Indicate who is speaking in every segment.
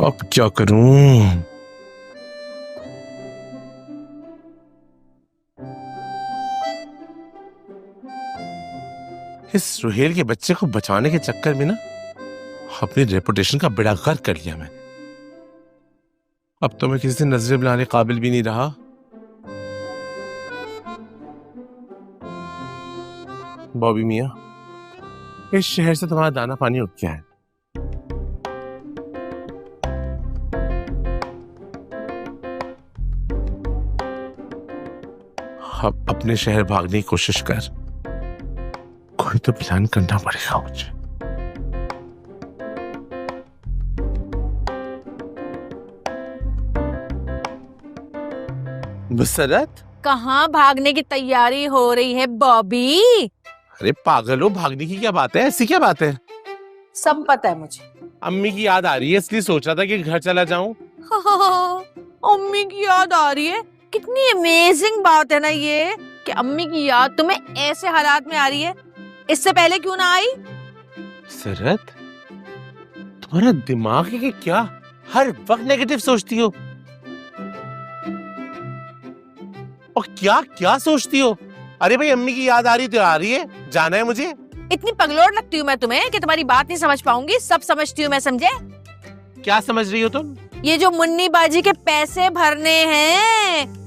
Speaker 1: अब क्या करूं? इस रुहेल के बच्चे को बचाने के चक्कर में ना अपनी रेपुटेशन का बेड़ा गर्क कर लिया मैंने। अब तो मैं किसी से नजरें मिलाने काबिल भी नहीं रहा। बॉबी मियां, इस शहर से तुम्हारा दाना पानी उठ गया है। अब अपने शहर भागने की कोशिश कर। कोई तो प्लान करना पड़ेगा मुझे। मुसरत,
Speaker 2: कहाँ भागने की तैयारी हो रही है बॉबी?
Speaker 1: अरे पागल हो, भागने की क्या बात है? ऐसी क्या बात है?
Speaker 2: सब पता है मुझे।
Speaker 1: अम्मी की याद आ रही है इसलिए सोच रहा था कि घर चला जाऊं।
Speaker 2: अम्मी की याद आ रही है? कितनी अमेजिंग बात है ना ये कि अम्मी की याद तुम्हें ऐसे हालात में आ रही है। इससे पहले क्यों ना आई?
Speaker 1: सरत, तुम्हारा दिमाग है कि क्या? हर वक्त नेगेटिव सोचती हो। और क्या क्या सोचती हो? अरे भाई, अम्मी की याद आ रही तो आ रही है, जाना है मुझे।
Speaker 2: इतनी पगलोड़ लगती हूँ मैं तुम्हें कि तुम्हारी बात नहीं समझ पाऊंगी। सब समझती हूँ मैं, समझे?
Speaker 1: क्या समझ रही हो तुम?
Speaker 2: ये जो मुन्नी बाजी के पैसे भरने हैं,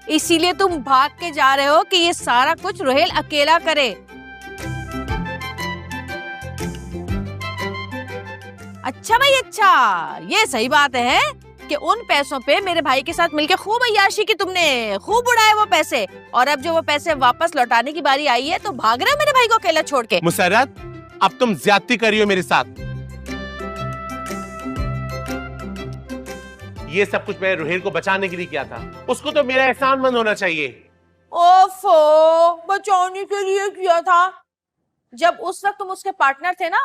Speaker 2: इसीलिए तुम भाग के जा रहे हो कि ये सारा कुछ रुहेल अकेला करे। अच्छा भाई अच्छा, ये सही बात है कि उन पैसों पे मेरे भाई के साथ मिलके खूब अय्याशी की तुमने, खूब उड़ाए वो पैसे, और अब जो वो पैसे वापस लौटाने की बारी आई है तो भाग रहे हो मेरे भाई को अकेला छोड़ के।
Speaker 1: मुसर्रत, अब तुम ज्यादती कर रही हो मेरे साथ। ये सब कुछ मैं रुहेल को बचाने के लिए किया था। उसको तो मेरा एहसानमंद होना चाहिए।
Speaker 2: ओफो, बचाने के लिए किया था? जब उस वक्त तुम उसके पार्टनर थे ना,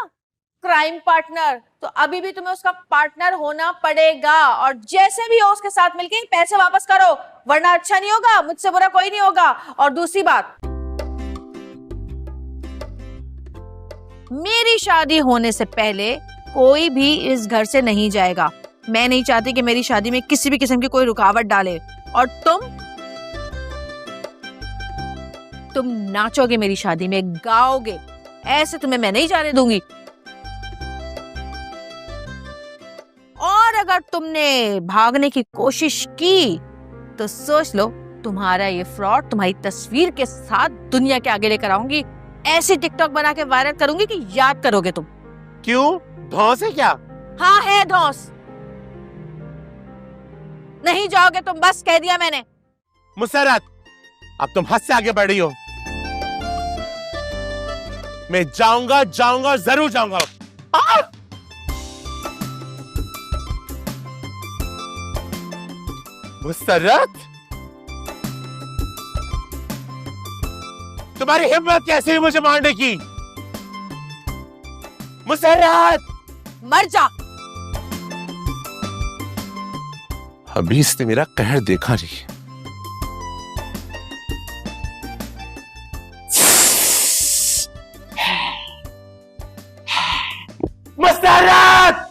Speaker 2: क्राइम पार्टनर, तो अभी भी तुम्हें उसका पार्टनर होना पड़ेगा। और जैसे भी हो उसके साथ मिलके पैसे वापस करो, वरना अच्छा नहीं होगा, मुझसे बुरा कोई नहीं होगा। और दूसरी बात, मेरी शादी होने से पहले कोई भी इस घर से नहीं जाएगा। मैं नहीं चाहती कि मेरी शादी में किसी भी किस्म की कोई रुकावट डाले। और तुम नाचोगे मेरी शादी में, गाओगे, ऐसे तुम्हें मैं नहीं जाने दूंगी। और अगर तुमने भागने की कोशिश की तो सोच लो, तुम्हारा ये फ्रॉड तुम्हारी तस्वीर के साथ दुनिया के आगे लेकर आऊंगी। ऐसी टिकटॉक बना के वायरल करूंगी कि याद करोगे तुम।
Speaker 1: क्यों? धौंस है क्या?
Speaker 2: हाँ है धौंस। नहीं जाओगे तुम, बस कह दिया मैंने।
Speaker 1: मुसर्रत, अब तुम हद से आगे बढ़ रही हो। मैं जाऊंगा जाऊंगा जरूर जाऊंगा। मुसर्रत, तुम्हारी हिम्मत कैसे हुई मुझे मारने की? मुसर्रत,
Speaker 2: मर जा।
Speaker 1: अभी इसने मेरा कहर देखा नहीं। मुसर्रत!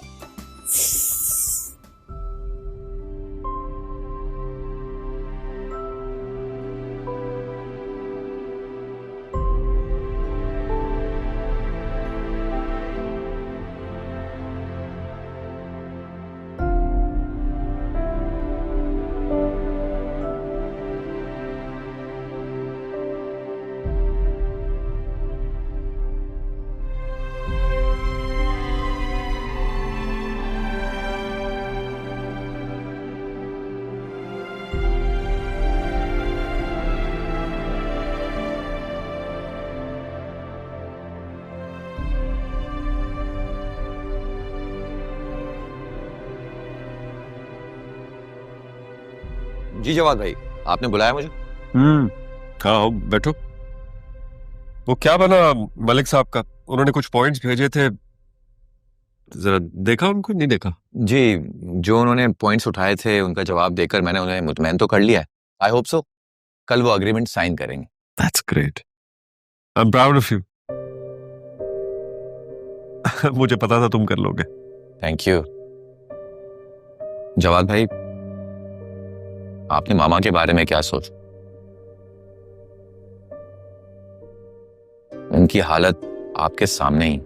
Speaker 3: जी जवाद भाई, आपने बुलाया मुझे?
Speaker 4: हाँ बैठो। वो क्या बना मलिक साहब का? उन्होंने कुछ पॉइंट्स भेजे थे, जरा देखा उनको? नहीं देखा
Speaker 3: जी, जो उन्होंने पॉइंट्स उठाए थे उनका जवाब देकर मैंने उन्हें मुतमईन तो कर लिया है। आई होप सो कल वो अग्रीमेंट साइन करेंगे।
Speaker 4: That's great, I am proud of you. मुझे पता था तुम कर लोगे।
Speaker 3: Thank you. जवाद भाई, आपने मामा के बारे में क्या सोचा? उनकी हालत आपके सामने ही।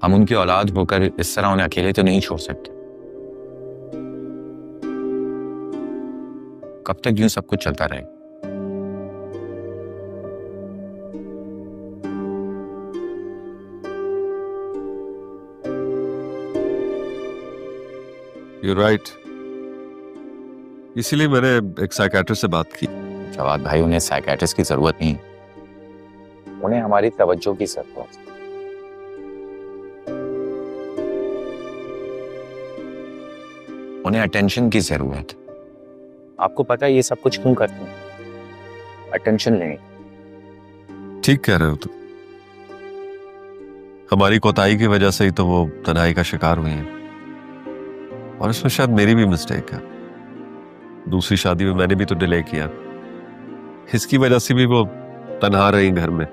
Speaker 3: हम उनकी औलाद होकर इस तरह उन्हें अकेले तो नहीं छोड़ सकते। कब तक यूं सब कुछ चलता रहेगा?
Speaker 4: You're right. इसीलिए मैंने एक साइकियाट्रिस्ट से बात की।
Speaker 3: जवाद भाई, उन्हें साइकियाट्रिस्ट की जरूरत नहीं, उन्हें हमारी तवज्जो की जरूरत है। उन्हें अटेंशन की जरूरत है। आपको पता है ये सब कुछ क्यों करते हैं? अटेंशन लेने।
Speaker 4: ठीक कह रहे हो तुम। हमारी कोताही की वजह से ही तो वो तन्हाई का शिकार हुई है, और इसमें शायद मेरी भी मिस्टेक है। दूसरी शादी में मैंने भी तो डिले किया, इसकी वजह से भी वो तन्हा रही घर में।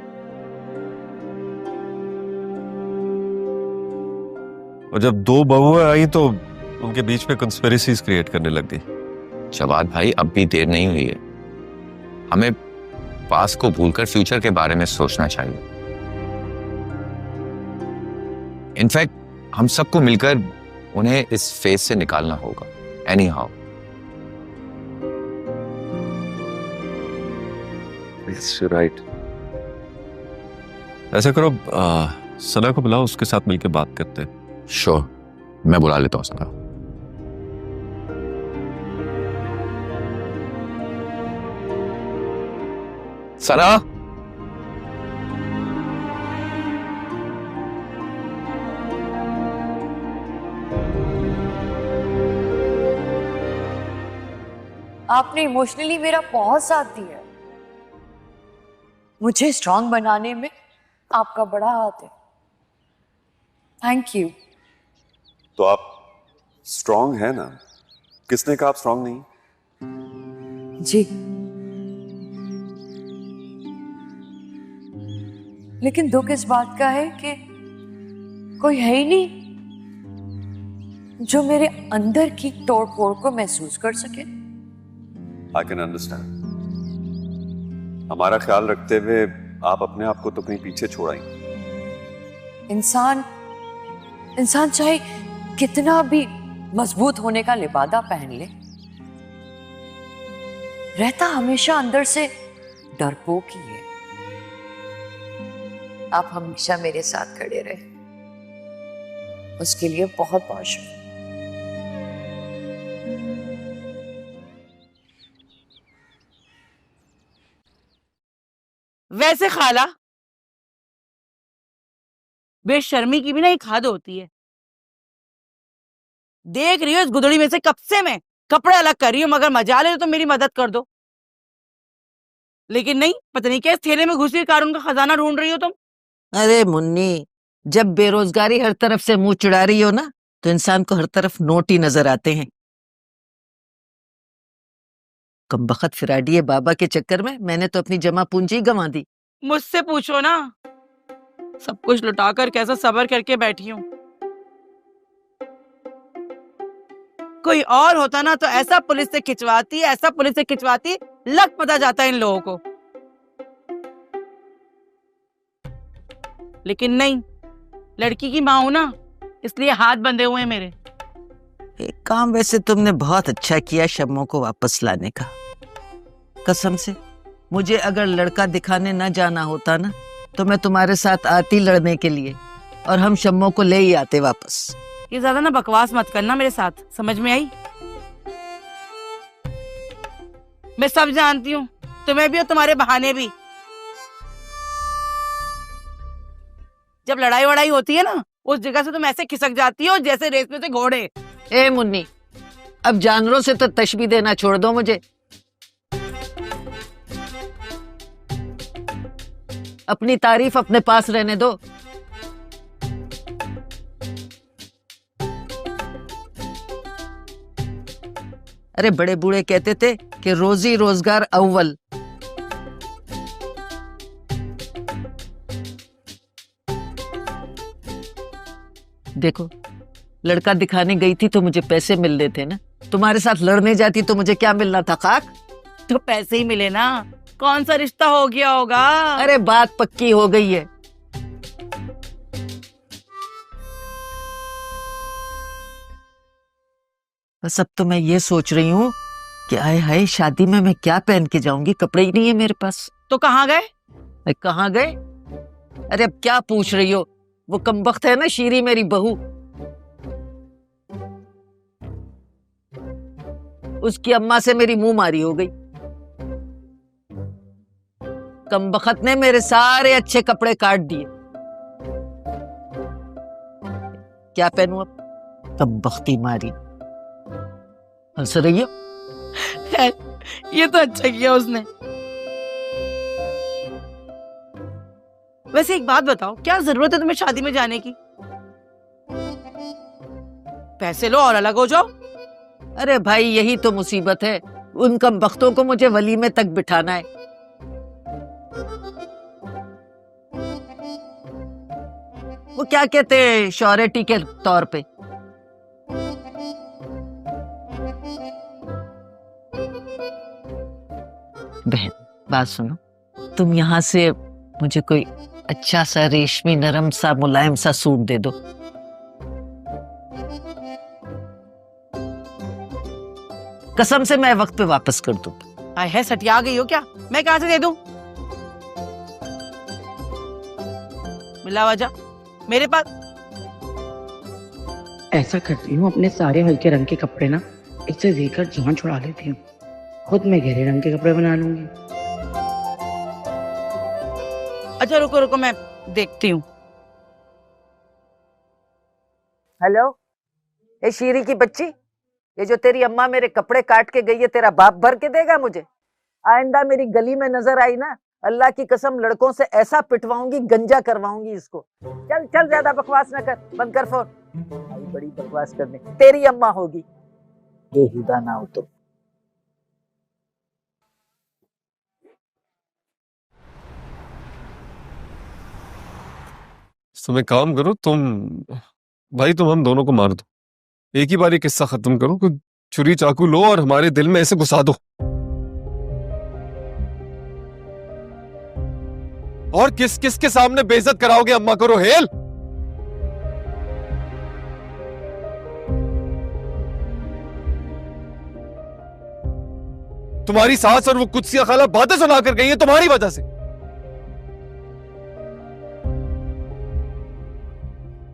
Speaker 4: और जब दो बहुएं आई तो उनके बीच में कंस्पिरेसीज क्रिएट करने लग गई।
Speaker 3: जवाद भाई, अब भी देर नहीं हुई है। हमें पास्ट को भूलकर फ्यूचर के बारे में सोचना चाहिए। इनफैक्ट हम सबको मिलकर उन्हें इस फेज से निकालना होगा। Any how.
Speaker 4: राइट। ऐसा करो, सना को बुलाओ, उसके साथ मिलकर बात करते हैं।
Speaker 3: श्योर, मैं बुला लेता हूं सना। सना,
Speaker 5: आपने इमोशनली मेरा बहुत साथ दिया। मुझे स्ट्रांग बनाने में आपका बड़ा हाथ है। Thank you.
Speaker 6: तो आप स्ट्रांग है ना? किसने कहा आप स्ट्रांग नहीं?
Speaker 5: जी, लेकिन दुख इस बात का है कि कोई है ही नहीं जो मेरे अंदर की तोड़ फोड़ को महसूस कर सके।
Speaker 6: I can understand. हमारा ख्याल रखते हुए आप अपने आप को तो कहीं पीछे छोड़ाएंगे।
Speaker 5: इंसान चाहे कितना भी मजबूत होने का लिबादा पहन ले, रहता हमेशा अंदर से डरपोक ही है। आप हमेशा मेरे साथ खड़े रहे, उसके लिए बहुत बहुत शुक्रिया।
Speaker 7: वैसे खाला, बेशर्मी की भी ना एक हद होती है। देख रही हो इस गुदड़ी में से कब से मैं कपड़े अलग कर रही हूँ, मगर मजा ले तो मेरी मदद कर दो। लेकिन नहीं, पता नहीं क्या इस थैले में घुसी हुई कानून का खजाना ढूंढ रही हो तुम।
Speaker 8: अरे मुन्नी, जब बेरोजगारी हर तरफ से मुंह चिढ़ा रही हो ना, तो इंसान को हर तरफ नोट ही नजर आते हैं। कमबख्त फिराडिये बाबा के चक्कर में मैंने तो अपनी जमा पूंजी गंवा दी।
Speaker 7: मुझसे पूछो ना, सब कुछ लुटाकर कैसा सब्र करके बैठी हूँ। कोई और होता ना तो ऐसा पुलिस से खिंचवाती, ऐसा पुलिस से खिंचवाती, लग पता जाता इन लोगों को। लेकिन नहीं, लड़की की माँ हूं ना, इसलिए हाथ बंधे हुए हैं मेरे।
Speaker 8: एक काम वैसे तुमने बहुत अच्छा किया शम्मो को वापस लाने का। कसम से, मुझे अगर लड़का दिखाने न जाना होता ना, तो मैं तुम्हारे साथ आती लड़ने के लिए, और हम शम्मो को ले ही आते वापस।
Speaker 7: ये ज्यादा ना बकवास मत करना मेरे साथ, समझ में आई? मैं सब जानती हूँ, तुम्हें भी और तुम्हारे बहाने भी। जब लड़ाई वड़ाई होती है ना, उस जगह से तुम ऐसे खिसक जाती हो जैसे रेस में से घोड़े।
Speaker 8: ए मुन्नी, अब जानवरों से तो तशबीह देना छोड़ दो मुझे। अपनी तारीफ अपने पास रहने दो। अरे बड़े बूढ़े कहते थे कि रोजी रोजगार अव्वल। देखो, लड़का दिखाने गई थी तो मुझे पैसे मिलने थे ना। तुम्हारे साथ लड़ने जाती तो मुझे क्या मिलना था, खाक?
Speaker 7: तो पैसे ही मिले ना, कौन सा रिश्ता हो गया होगा।
Speaker 8: अरे बात पक्की हो गई है। बस अब तो मैं ये सोच रही हूँ कि आए हाय शादी में मैं क्या पहन के जाऊंगी, कपड़े ही नहीं है मेरे पास।
Speaker 7: तो कहाँ गए?
Speaker 8: कहाँ गए? अरे अब क्या पूछ रही हो? वो कमबख्त है ना शीरी, मेरी बहू, उसकी अम्मा से मेरी मुंह मारी हो गई। कमबख्त ने मेरे सारे अच्छे कपड़े काट दिए। क्या पहनूं अब? कमबख्ती मारी। हंस रही हो?
Speaker 7: ये तो अच्छा किया उसने। वैसे एक बात बताओ, क्या जरूरत है तुम्हें शादी में जाने की? पैसे लो और अलग हो जाओ।
Speaker 8: अरे भाई यही तो मुसीबत है, उन कमबख्तों को मुझे वलीमे तक बिठाना है। वो क्या कहते हैं श्योरिटी के तौर पे। बहन बात सुनो, तुम यहाँ से मुझे कोई अच्छा सा रेशमी नरम सा मुलायम सा सूट दे दो। कसम से मैं वक्त पे वापस कर दूं।
Speaker 7: आय है, सटिया गई हो क्या? मैं कहां से दे दूं? मिला वजह मेरे पास।
Speaker 9: ऐसा करती हूँ, अपने सारे हल्के रंग के कपड़े ना इससे देकर जान छुड़ा लेती हूँ, खुद मैं गहरे रंग के कपड़े बना लूंगी।
Speaker 7: अच्छा रुको रुको, मैं देखती हूँ।
Speaker 8: हेलो, ए शीरी की बच्ची, ये जो तेरी अम्मा मेरे कपड़े काट के गई है, तेरा बाप भर के देगा मुझे? आइंदा मेरी गली में नजर आई ना, अल्लाह की कसम लड़कों से ऐसा पिटवाऊंगी, गंजा करवाऊंगी इसको। चल चल, ज्यादा बकवास ना कर, बंद कर फोन। आई बड़ी बकवास करने, तेरी अम्मा होगी बेहुदा ना हो तो।
Speaker 4: तुम एक काम करो, तुम भाई तुम हम दोनों को मार दो, एक ही बार ये किस्सा खत्म करो। कोई छुरी चाकू लो और हमारे दिल में ऐसे घुसा दो। और किस किस के सामने बेइज्जत कराओगे अम्मा को रोहेल? तुम्हारी सास और वो कुत्सिया खाला बातें सुनाकर गई है तुम्हारी वजह से।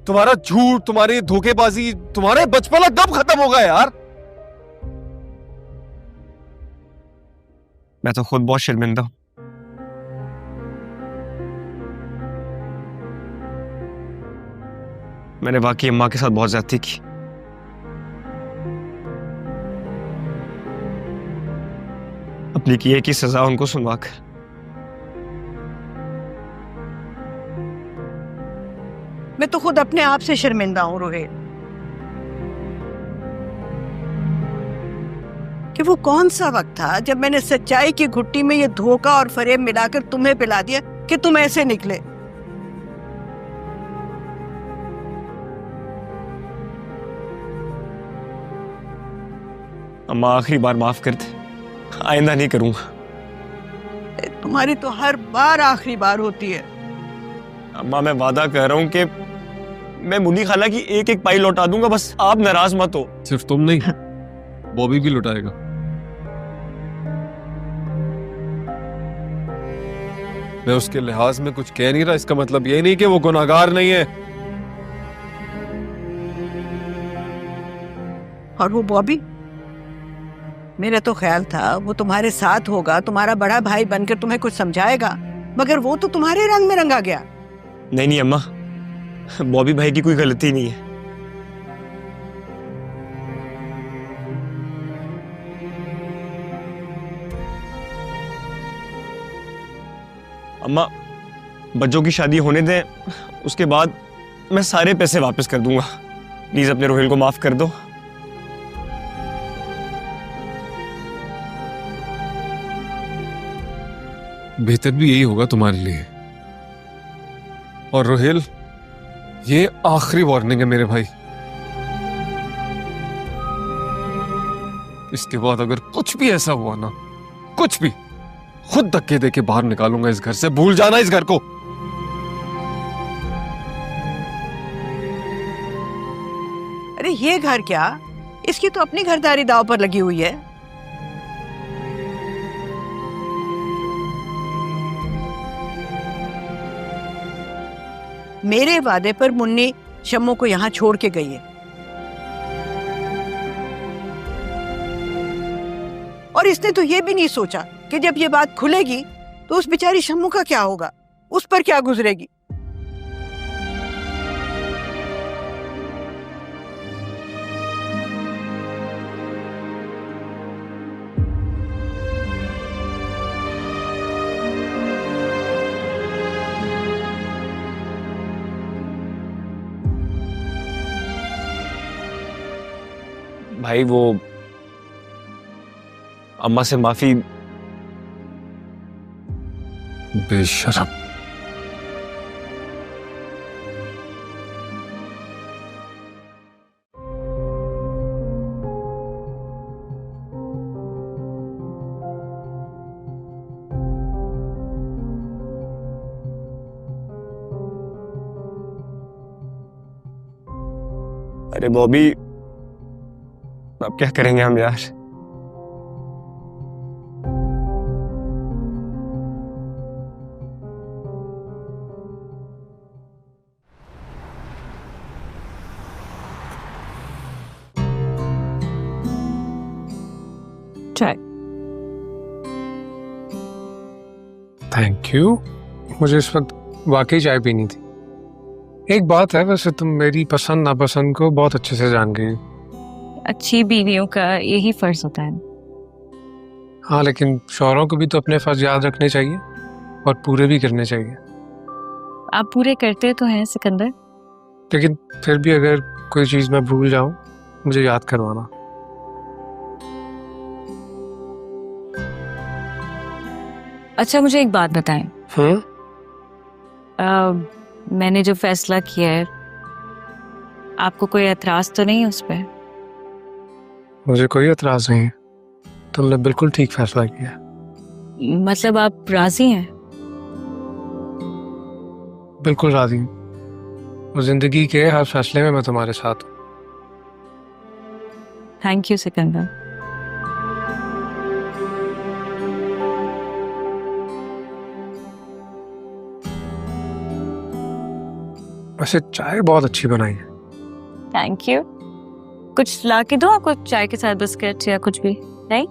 Speaker 4: तुम्हारा झूठ, तुम्हारी धोखेबाजी, तुम्हारे बचपना कब खत्म होगा यार? मैं तो खुद बहुत शर्मिंदा हूं। मैंने वाकई अम्मा के साथ बहुत ज्यादती की। अपनी किए की सजा उनको सुनवाकर।
Speaker 7: मैं तो खुद अपने आप से शर्मिंदा हूँ रोहित, कि वो कौन सा वक्त था जब मैंने सच्चाई की घुट्टी में ये धोखा और फरेब मिलाकर तुम्हें पिला दिया कि तुम ऐसे निकले।
Speaker 4: अम्मा आखिरी बार माफ कर दे, आइंदा नहीं करूंगा।
Speaker 7: तुम्हारी तो हर बार आखिरी बार होती है।
Speaker 4: अम्मा मैं वादा कर रहा हूं कि मैं मुन्नी खाला की एक एक पाई लौटा दूंगा, बस आप नाराज मत हो। सिर्फ तुम नहीं, बॉबी भी लौटाएगा। मैं उसके लिहाज में कुछ कह नहीं रहा, इसका मतलब ये नहीं कि वो गुनाहगार नहीं है।
Speaker 7: और वो बॉबी, मेरा तो ख्याल था वो तुम्हारे साथ होगा, तुम्हारा बड़ा भाई बनकर तुम्हें कुछ समझाएगा, मगर वो तो तुम्हारे रंग में रंगा गया।
Speaker 4: नहीं नहीं अम्मा, बॉबी भाई की कोई गलती नहीं है। अम्मा बच्चों की शादी होने दें, उसके बाद मैं सारे पैसे वापस कर दूंगा। प्लीज अपने रोहिल को माफ कर दो। बेहतर भी यही होगा तुम्हारे लिए। और रोहिल,
Speaker 10: ये आखिरी वार्निंग है मेरे भाई। इसके बाद अगर कुछ भी ऐसा हुआ ना, कुछ भी, खुद धक्के दे के बाहर निकालूंगा इस घर से। भूल जाना इस घर को।
Speaker 7: अरे ये घर क्या, इसकी तो अपनी घरदारी दांव पर लगी हुई है। मेरे वादे पर मुन्नी शम्मू को यहाँ छोड़ के गई है, और इसने तो ये भी नहीं सोचा कि जब ये बात खुलेगी तो उस बेचारी शम्मू का क्या होगा, उस पर क्या गुजरेगी।
Speaker 10: भाई वो अम्मा से माफी। बेशरम।
Speaker 11: अरे बॉबी, अब क्या करेंगे हम यार।
Speaker 12: चाय।
Speaker 10: Thank you. मुझे इस वक्त वाकई चाय पीनी थी। एक बात है, वैसे तुम मेरी पसंद नापसंद को बहुत अच्छे से जान गई।
Speaker 12: अच्छी बीवियों का यही फर्ज होता है।
Speaker 10: हाँ, लेकिन शौहरों को भी तो अपने फर्ज याद रखने चाहिए और पूरे भी करने चाहिए।
Speaker 12: आप पूरे करते तो हैं सिकंदर।
Speaker 10: लेकिन फिर भी अगर कोई चीज मैं भूल जाऊं, मुझे याद करवाना।
Speaker 12: अच्छा, मुझे एक बात बताएं। मैंने जो फैसला किया है, आपको कोई एतराज तो नहीं है उस पर?
Speaker 10: मुझे कोई एतराज नहीं है। तुमने बिल्कुल ठीक फैसला किया।
Speaker 12: मतलब आप राजी हैं?
Speaker 10: बिल्कुल राजी हूँ। और जिंदगी के हर फैसले में मैं तुम्हारे साथ हूँ।
Speaker 12: Thank you Sikandar.
Speaker 10: वैसे चाय बहुत अच्छी बनाई है।
Speaker 12: Thank you. कुछ ला के दो आपको चाय के साथ, बिस्किट या कुछ भी? नहीं?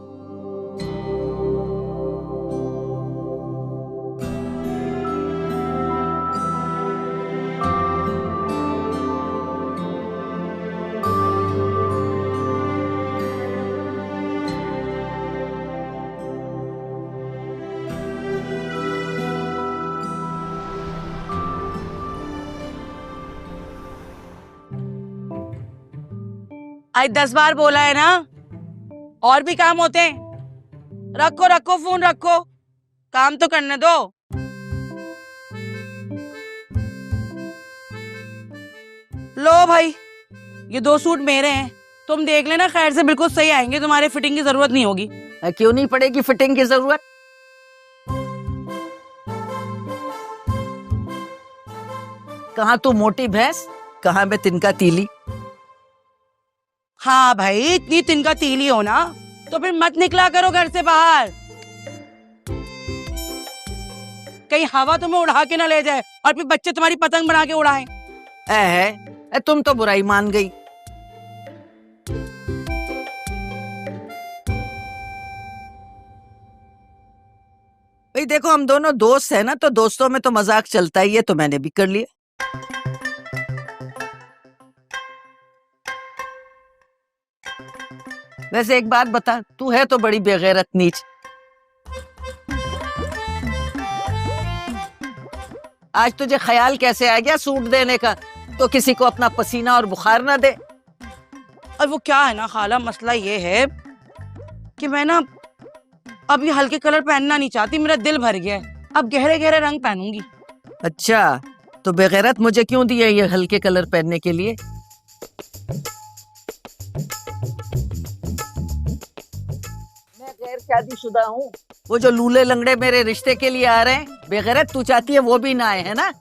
Speaker 9: आज 10 बार बोला है ना, और भी काम होते हैं। रखो रखो फोन रखो, काम तो करने दो। लो भाई, ये 2 सूट मेरे हैं, तुम देख लेना, खैर से बिल्कुल सही आएंगे, तुम्हारे फिटिंग की जरूरत नहीं होगी।
Speaker 8: क्यों नहीं पड़ेगी फिटिंग की जरूरत? कहाँ तू मोटी भैंस, कहाँ मैं तिनका तीली।
Speaker 9: हाँ भाई, इतनी तिनका तीली हो ना तो फिर मत निकला करो घर से बाहर, कहीं हवा तुम्हें उड़ा के ना ले जाए और फिर बच्चे तुम्हारी पतंग बना के उड़ाएं।
Speaker 8: तुम तो बुराई मान गई। भाई देखो, हम दोनों दोस्त हैं ना, तो दोस्तों में तो मजाक चलता ही है, तो मैंने भी कर लिया। वैसे एक बात बता, तू है तो बड़ी बेगैरत नीच। आज तुझे ख्याल कैसे आ गया सूट देने का, तो किसी को अपना पसीना और बुखार ना दे।
Speaker 9: और वो क्या है ना खाला, मसला ये है कि मैं ना अब ये हल्के कलर पहनना नहीं चाहती, मेरा दिल भर गया है, अब गहरे गहरे रंग पहनूंगी।
Speaker 8: अच्छा, तो बेगैरत मुझे क्यों दिए ये हल्के कलर पहनने के लिए? मैं गैर शादीशुदा हूँ। वो जो लूले लंगड़े मेरे रिश्ते के लिए आ रहे हैं, बेगैरत तू चाहती है वो भी ना आए, है ना?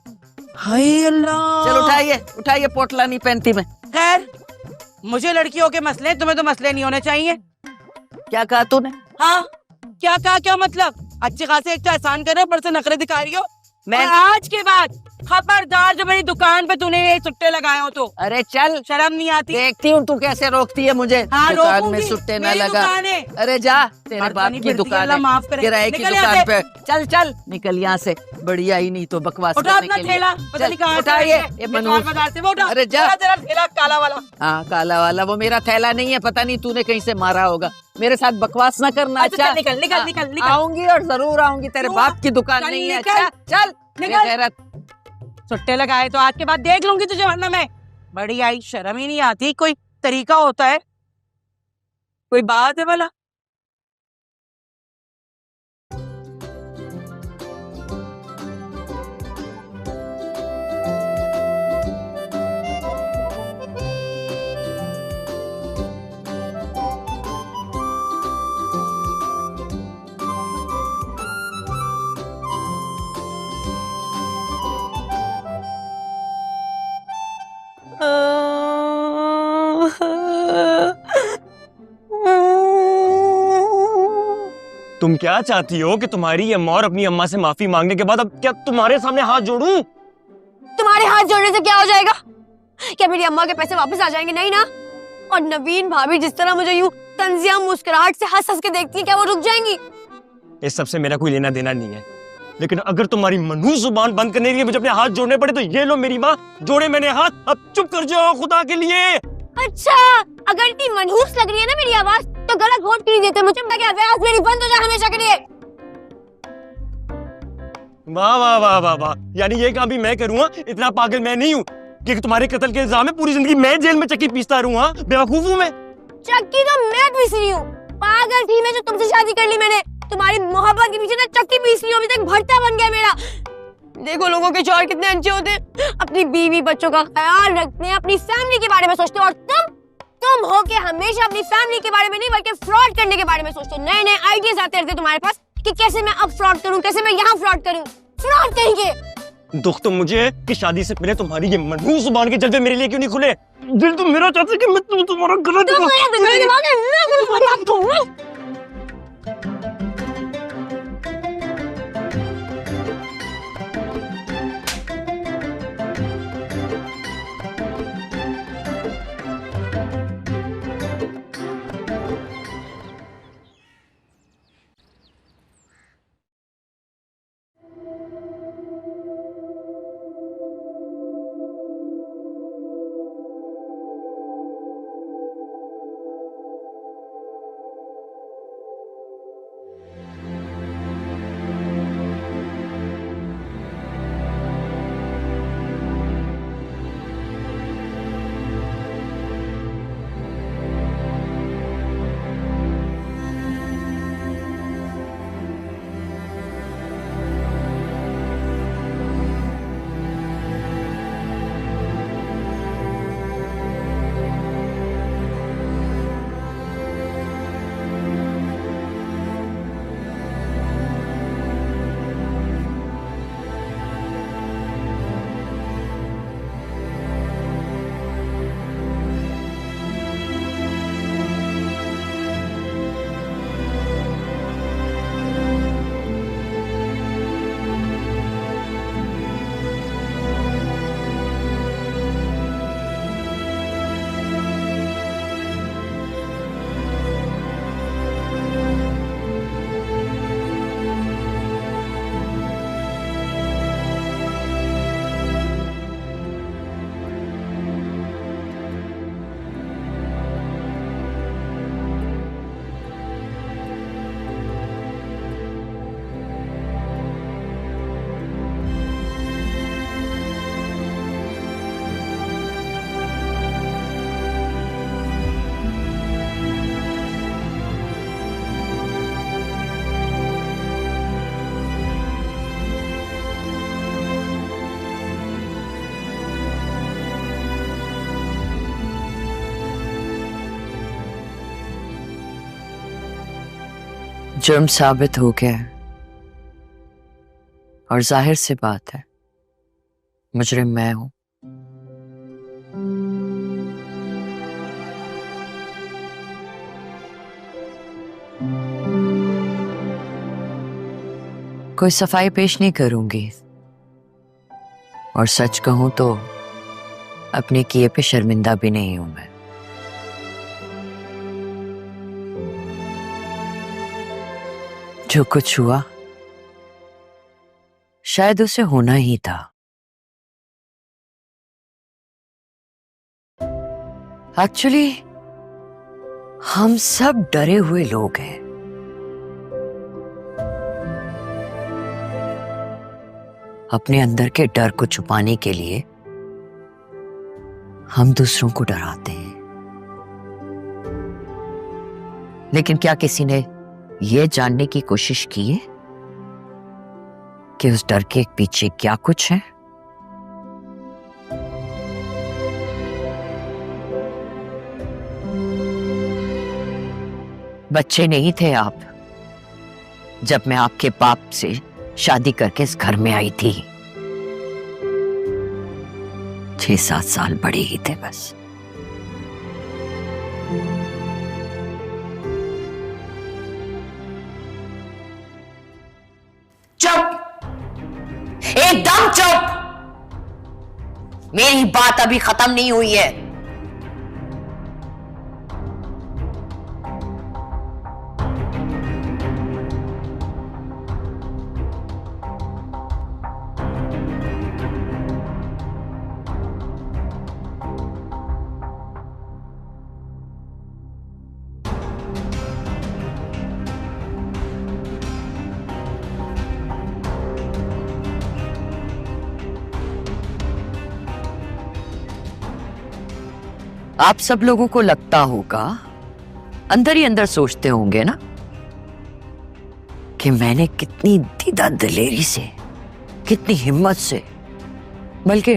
Speaker 9: हाय अल्लाह।
Speaker 8: चल उठाइए उठाइए, पोटला नहीं पहनती मैं।
Speaker 9: खैर, मुझे लड़कियों के मसले, तुम्हें तो मसले नहीं होने चाहिए।
Speaker 8: क्या कहा तूने?
Speaker 9: हाँ, क्या कहा, क्या मतलब? अच्छे खासे एक तो एहसान कर रहे हो, पर से नखरे दिखा रही हो।
Speaker 8: मैं
Speaker 9: और आज के बाद खबरदार जब मेरी दुकान पे तूने ये सुट्टे लगाए हो तो।
Speaker 8: अरे चल,
Speaker 9: शर्म नहीं आती?
Speaker 8: देखती हूँ तू कैसे रोकती है मुझे।
Speaker 9: हाँ,
Speaker 8: दुकान में
Speaker 9: रोकूंगी।
Speaker 8: सुट्टे ना
Speaker 9: मेरी
Speaker 8: लगा।
Speaker 9: दुकान है।
Speaker 8: अरे जा, तेरे
Speaker 9: मर्दानी
Speaker 8: बाप की
Speaker 9: फिरती है,
Speaker 8: दुकान
Speaker 9: अल्लाह
Speaker 8: है,
Speaker 9: माफ करे।
Speaker 8: किराए की
Speaker 9: निकल
Speaker 8: दुकान
Speaker 9: यहाँ
Speaker 8: पे। चल चल निकल यहाँ से, बढ़िया ही नहीं तो बकवास
Speaker 9: उठा
Speaker 8: करने
Speaker 9: अपना
Speaker 8: के लिए।
Speaker 9: ठेला, पता नहीं कहाँ से
Speaker 8: उठाइए
Speaker 9: आया है।
Speaker 8: ये
Speaker 9: मिठाई
Speaker 8: मनहूस।
Speaker 9: बाजार से वो उठा।
Speaker 8: अरे जा।
Speaker 9: तेरा ठेला काला वाला।
Speaker 8: हाँ काला वाला, वो मेरा थैला नहीं है, पता नहीं तूने कहीं से मारा होगा। मेरे साथ बकवास ना करना।
Speaker 9: अच्छा, चल, निकल, निकल,
Speaker 8: हाँ,
Speaker 9: निकल, निकल।
Speaker 8: आऊंगी और जरूर आऊंगी, तेरे बाप की दुकान
Speaker 9: चल,
Speaker 8: नहीं है।
Speaker 9: निकल,
Speaker 8: अच्छा चल,
Speaker 9: निकल।
Speaker 8: बेगैरत।
Speaker 9: सुट्टे लगाए तो आज के बाद देख लूंगी तुझे, वरना मैं। बड़ी आई, शर्म ही नहीं आती, कोई तरीका होता है, कोई बात है भला?
Speaker 11: तुम क्या चाहती हो कि तुम्हारी अम्मा और अपनी अम्मा से माफी मांगने के बाद अब क्या तुम्हारे सामने हाथ जोड़ूं?
Speaker 13: तुम्हारे हाथ जोड़ने से क्या हो जाएगा? क्या मेरी अम्मा के पैसे वापस आ जाएंगे? नहीं ना। और नवीन भाभी जिस तरह मुझे यूं तंजिया मुस्कुराहट से हंस हंस के देखती है, क्या वो रुक जाएंगी?
Speaker 11: इस सब से मेरा कोई लेना देना नहीं है, लेकिन अगर तुम्हारी मनहूस जुबान बंद करने के लिए मुझे अपने हाथ जोड़ने पड़े तो ये लो मेरी माँ, जोड़े मैंने हाथ, अब चुप कर जाओ खुदा के लिए।
Speaker 13: अच्छा, अगर इतनी मनहूस लग रही है ना मेरी आवाज, तो गला घोट क्यों देते मुझे? ताकि आवाज मेरी बंद हो जाए हमेशा के लिए।
Speaker 11: वाह वाह वाह वाह वाह, यानी ये काम भी मैं करूँगा? इतना पागल मैं नहीं हूँ कि तुम्हारे कत्ल के इल्जाम में पूरी जिंदगी मैं जेल में चक्की पीसता रहूँगा? बेवकूफ हूँ मैं?
Speaker 13: चक्की तो मैं पीस रही हूँ, पागल थी मैं जो तुमसे शादी कर ली मैंने। तुम्हारी मोहब्बत के पीछे ना चक्की पीस रही हूँ, अभी तक भरता बन गया मेरा। देखो लोगों के शौहर कितने अच्छे होते हैं, अपनी बीवी बच्चों का ख्याल रखते हैं, अपनी फैमिली के बारे में सोचते हैं। और तुम हो के हमेशा अपनी फैमिली के बारे में नहीं बल्कि फ्रॉड करने के बारे में सोचते हो। नए नए आइडियाज आते रहते तुम्हारे पास कि कैसे मैं अब फ्रॉड करूं, कैसे मैं यहाँ फ्रॉड करूं। फ्रॉड करेंगे।
Speaker 11: दुख तो मुझे है कि शादी से पहले तुम्हारी ये मनहूस जुबान के जलवे मेरे लिए क्यों नहीं खुले? दिल तो मेरा चाहता है कि मैं तुम्हारा गला
Speaker 5: जुर्म साबित हो गया है और जाहिर सी बात है मुजरिम मैं हूं। कोई सफाई पेश नहीं करूंगी और सच कहूं तो अपने किए पे शर्मिंदा भी नहीं हूं मैं। जो कुछ हुआ शायद उसे होना ही था। एक्चुअली हम सब डरे हुए लोग हैं। अपने अंदर के डर को छुपाने के लिए हम दूसरों को डराते हैं। लेकिन क्या किसी ने यह जानने की कोशिश की है कि उस डर के पीछे क्या कुछ है? बच्चे नहीं थे आप जब मैं आपके बाप से शादी करके इस घर में आई थी। 6-7 साल बड़े ही थे बस। चुप, एकदम चुप। मेरी बात अभी खत्म नहीं हुई है। आप सब लोगों को लगता होगा, अंदर ही अंदर सोचते होंगे ना, कि मैंने कितनी दीदा दिलेरी से, कितनी हिम्मत से, बल्कि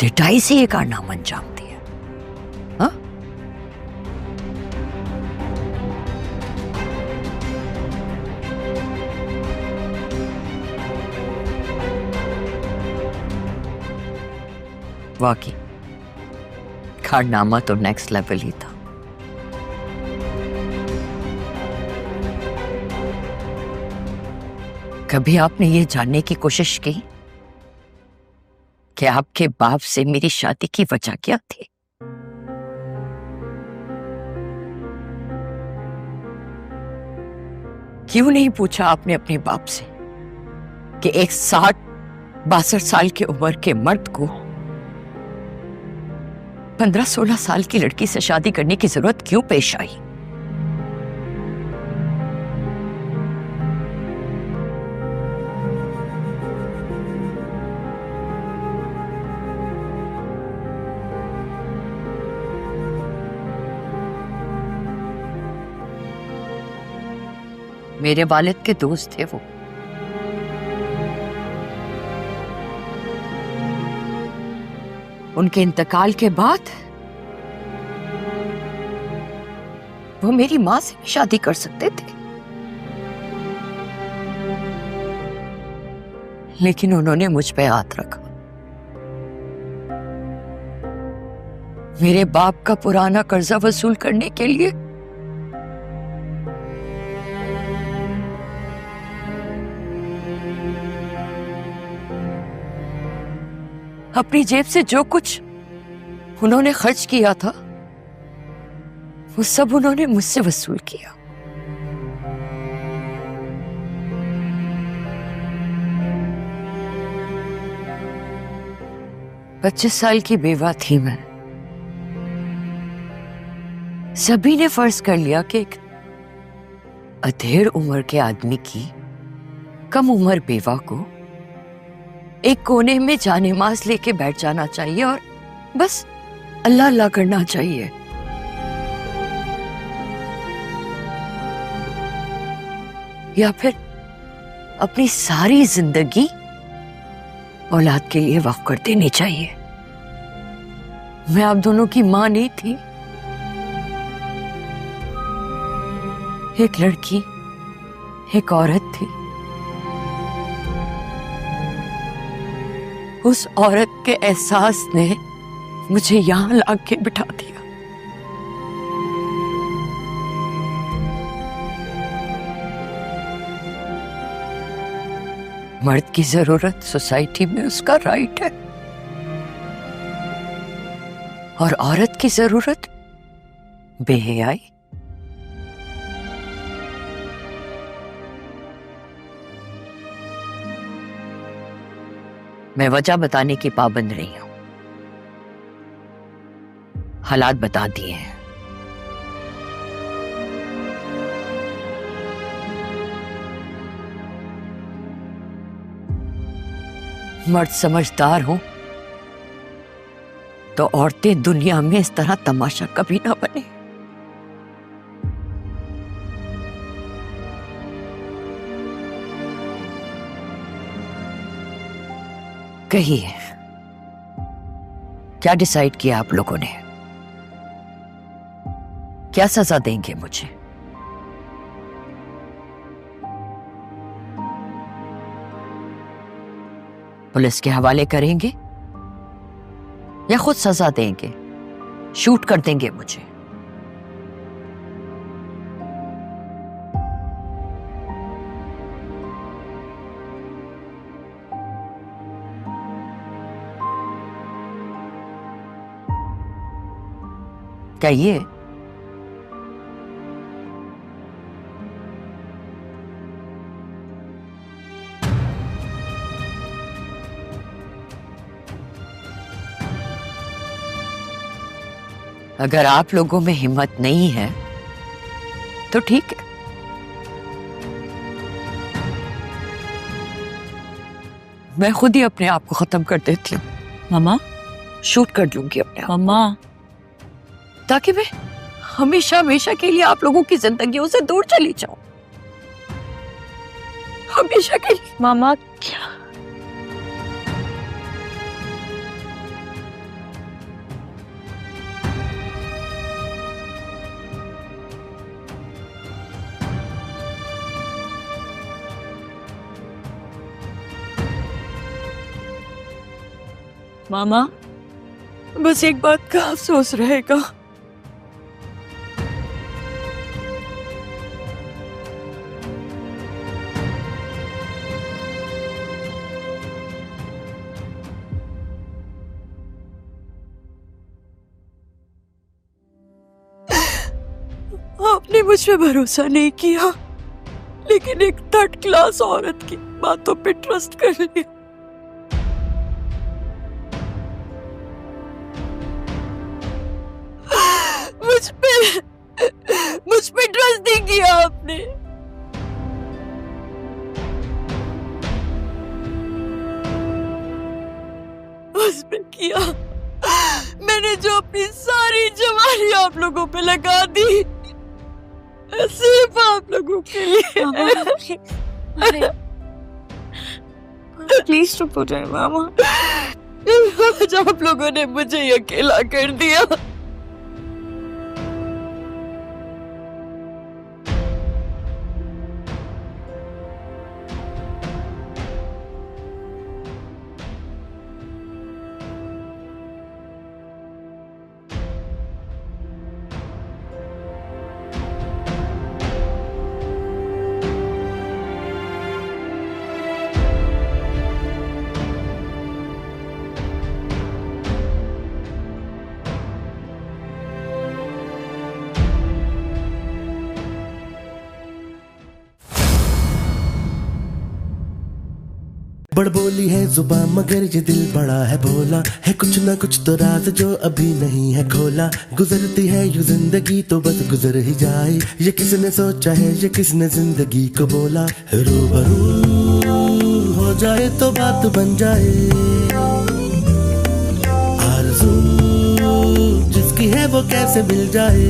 Speaker 5: ढिठाई से ये कारनामा अंजाम दिया। हाँ? वाकई कारनामा तो नेक्स्ट लेवल ही था। कभी आपने ये जानने की कोशिश की कि आपके बाप से मेरी शादी की वजह क्या थी? क्यों नहीं पूछा आपने अपने बाप से कि एक 60-62 साल की उम्र के मर्द को 15-16 साल की लड़की से शादी करने की जरूरत क्यों पेश आई? मेरे वालिद के दोस्त थे वो। उनके इंतकाल के बाद वो मेरी मां से भी शादी कर सकते थे, लेकिन उन्होंने मुझ पे हाथ रखा। मेरे बाप का पुराना कर्जा वसूल करने के लिए अपनी जेब से जो कुछ उन्होंने खर्च किया था वो सब उन्होंने मुझसे वसूल किया। पच्चीस साल की बेवा थी मैं। सभी ने फर्ज कर लिया कि एक अधेड़ उम्र के आदमी की कम उम्र बेवा को एक कोने में जानेमाज लेके बैठ जाना चाहिए और बस अल्लाह अल्लाह करना चाहिए। या फिर अपनी सारी जिंदगी औलाद के लिए वक्फ कर देनी चाहिए। मैं आप दोनों की मां नहीं थी। एक लड़की एक औरत थी, उस औरत के एहसास ने मुझे यहां लाके बिठा दिया। मर्द की जरूरत सोसाइटी में उसका राइट है और औरत की जरूरत बेहयाई। मैं वजह बताने की पाबंद नहीं हूं, हालात बता दिए हैं। मर्द समझदार हो तो औरतें दुनिया में इस तरह तमाशा कभी ना बने। कहिए, क्या डिसाइड किया आप लोगों ने? क्या सजा देंगे मुझे? पुलिस के हवाले करेंगे या खुद सजा देंगे, शूट कर देंगे मुझे? कहिए। अगर आप लोगों में हिम्मत नहीं है तो ठीक है, मैं खुद ही अपने आप को खत्म कर देती हूँ।
Speaker 12: मामा,
Speaker 5: शूट कर लूंगी अपने आप,
Speaker 12: मामा,
Speaker 5: ताकि मैं हमेशा हमेशा के लिए आप लोगों की जिंदगियों से दूर चली जाऊं, हमेशा के लिए।
Speaker 12: मामा क्या? मामा,
Speaker 5: बस एक बात का अफसोस रहेगा, आपने मुझ पे भरोसा नहीं किया, लेकिन एक थर्ड क्लास औरत की बातों पे ट्रस्ट कर लिया। मुझ पे ट्रस्ट नहीं किया आपने। उस पे किया मैंने जो अपनी सारी जवानी आप लोगों पे लगा दी, सिर्फ आप लोगों के लिए।
Speaker 12: प्लीज चुप हो जाए मामा।
Speaker 5: आज आप लोगों ने मुझे अकेला कर दिया।
Speaker 14: बड़बोली है जुबान मगर ये दिल बड़ा है भोला, है कुछ ना कुछ तो राज जो अभी नहीं है खोला। गुजरती है यूं जिंदगी तो बस गुजर ही जाए, ये किसने सोचा है, ये किसने जिंदगी को बोला। रूबरू हो जाए तो बात बन जाए, आरज़ू जिसकी है वो कैसे मिल जाए।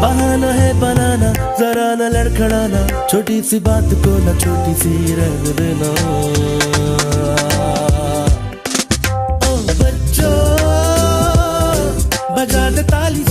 Speaker 14: बहाना है बनाना, जरा न लड़खड़ाना, छोटी सी बात को न छोटी सी रहने देना। ओ बच्चों बजा दे ताली